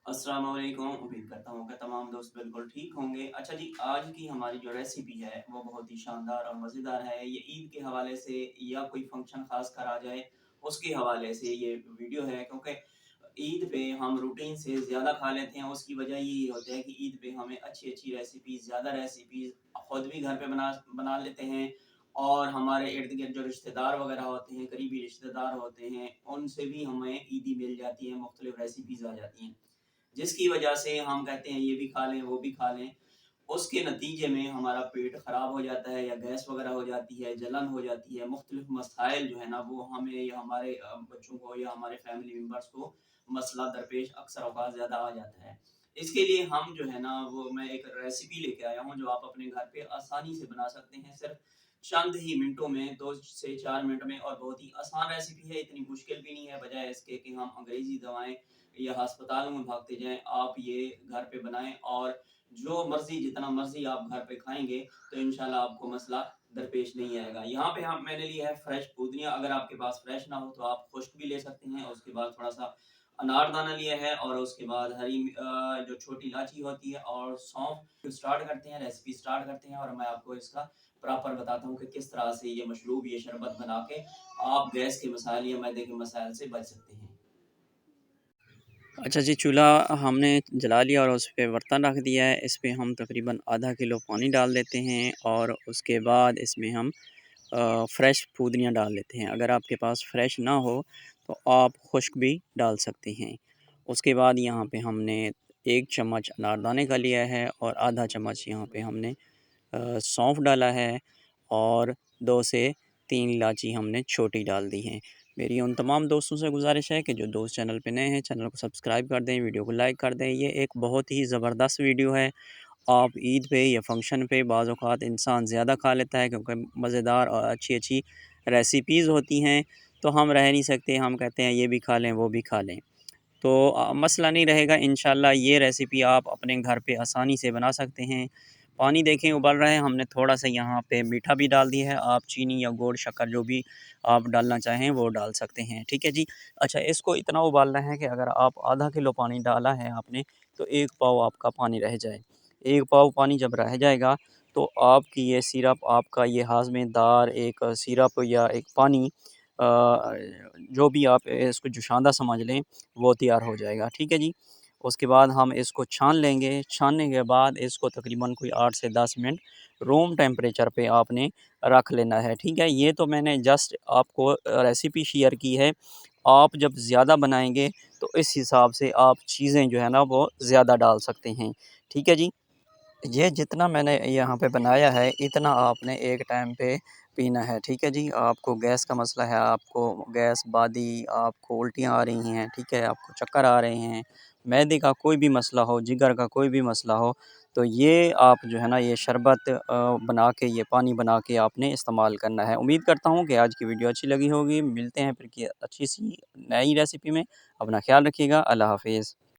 अस्सलाम वालेकुम। उम्मीद करता हूँ कि तमाम दोस्त बिल्कुल ठीक होंगे। अच्छा जी, आज की हमारी जो रेसिपी है वो बहुत ही शानदार और मज़ेदार है। ये ईद के हवाले से या कोई फ़ंक्शन ख़ास कर आ जाए उसके हवाले से ये वीडियो है, क्योंकि ईद पे हम रूटीन से ज़्यादा खा लेते हैं। उसकी वजह यही होता है कि ईद पे हमें अच्छी-अच्छी रेसिपीज़, ज़्यादा रेसिपीज़ खुद भी घर पे बना बना लेते हैं और हमारे इर्द-गिर्द जो रिश्तेदार वग़ैरह होते हैं, करीबी रिश्तेदार होते हैं, उनसे भी हमें ईदी मिल जाती है, मुख्तलिफ़ रेसिपीज़ आ जाती हैं। जिसकी वजह से हम कहते हैं ये भी खा लें, वो भी खा लें। उसके नतीजे में हमारा पेट ख़राब हो जाता है या गैस वग़ैरह हो जाती है, जलन हो जाती है, मुख्तलिफ़ मसाइल जो है ना वो हमें या हमारे बच्चों को या हमारे फैमिली मेंबर्स को मसला दरपेश अक्सर औक़ात ज़्यादा आ जाता है। इसके लिए हम जो है ना वो मैं एक रेसिपी लेके आया हूँ जो आप अपने घर पे आसानी से बना सकते हैं, सिर्फ़ चंद ही मिनटों में, 2 से 4 मिनट में, और बहुत ही आसान रेसिपी है, इतनी मुश्किल भी नहीं है। बजाए इसके कि हम अंग्रेज़ी दवाएँ या अस्पतालों में भागते जाएँ, आप ये घर पे बनाएँ और जो मर्ज़ी जितना मर्ज़ी आप घर पे खाएँगे तो इंशाल्लाह आपको मसला दरपेश नहीं आएगा। यहाँ पे हम मैंने लिया है फ्रेश पुदीना। अगर आपके पास फ्रेश ना हो तो आप खुश्क भी ले सकते हैं। उसके बाद थोड़ा-सा अनारदाना लिया है और उसके बाद जो छोटी इलायची होती है और सौंफ। स्टार्ट करते हैं, रेसिपी स्टार्ट करते हैं और मैं आपको इसका प्रॉपर बताता हूँ कि किस तरह से ये मशरूब, ये शरबत बना के आप गैस के मसाइल या मैदे के मसाइल से बच सकते हैं। अच्छा जी, चूल्हा हमने जला लिया और उस पे बर्तन रख दिया है। इस पे हम तकरीबन आधा किलो पानी डाल देते हैं और उसके बाद इसमें हम फ्रेश पुदीना डाल लेते हैं। अगर आपके पास फ्रेश ना हो तो आप खुश्क भी डाल सकते हैं। उसके बाद यहाँ पे हमने 1 चम्मच अनारदाने का लिया है और आधा चम्मच यहाँ पे हमने सौंफ डाला है और 2 से 3 इलायची हमने छोटी डाल दी हैं। मेरी उन तमाम दोस्तों से गुज़ारिश है कि जो दोस्त चैनल पे नए हैं, चैनल को सब्सक्राइब कर दें, वीडियो को लाइक कर दें। ये एक बहुत ही ज़बरदस्त वीडियो है। आप ईद पे या फंक्शन पे बाज़ औक़ात इंसान ज़्यादा खा लेता है क्योंकि मज़ेदार और अच्छी-अच्छी रेसिपीज़ होती हैं, तो हम रह नहीं सकते, हम कहते हैं ये भी खा लें, वो भी खा लें। तो मसला नहीं रहेगा इंशाल्लाह। ये रेसिपी आप अपने घर पे आसानी से बना सकते हैं। पानी देखें उबल रहा है, हमने थोड़ा-सा यहाँ पे मीठा भी डाल दिया है। आप चीनी या गुड़, शक्कर जो भी आप डालना चाहें वो डाल सकते हैं, ठीक है जी। अच्छा, इसको इतना उबालना है कि अगर आप आधा किलो पानी डाला है आपने, तो 1 पाव आपका पानी रह जाए। 1 पाव पानी जब रह जाएगा, तो आपकी ये सिरप, आपका ये हाज़मेदार एक सिरप या एक पानी, अ, जो भी आप इसको जुशांदा समझ लें, वो तैयार हो जाएगा, ठीक है जी। उसके बाद हम इसको छान लेंगे। छानने के बाद इसको तकरीबन कोई 8 से 10 मिनट रूम टेम्परेचर पे आपने रख लेना है, ठीक है। ये तो मैंने जस्ट आपको रेसिपी शेयर की है। आप जब ज़्यादा बनाएँगे तो इस हिसाब से आप चीज़ें जो है ना वो ज़्यादा डाल सकते हैं, ठीक है जी। ये जितना मैंने यहाँ पे बनाया है, इतना आपने एक टाइम पे पीना है, ठीक है जी। आपको गैस का मसला है, आपको गैस, बादी, आपको उल्टियाँ आ रही हैं, ठीक है, आपको चक्कर आ रहे हैं, मैदे का कोई भी मसला हो, जिगर का कोई भी मसला हो, तो ये आप जो है ना ये शरबत बना के, ये पानी बना के आपने इस्तेमाल करना है। उम्मीद करता हूँ कि आज की वीडियो अच्छी लगी होगी। मिलते हैं फिर कि अच्छी-सी नई रेसिपी में। अपना ख़्याल रखिएगा। अल्लाह हाफ़िज़।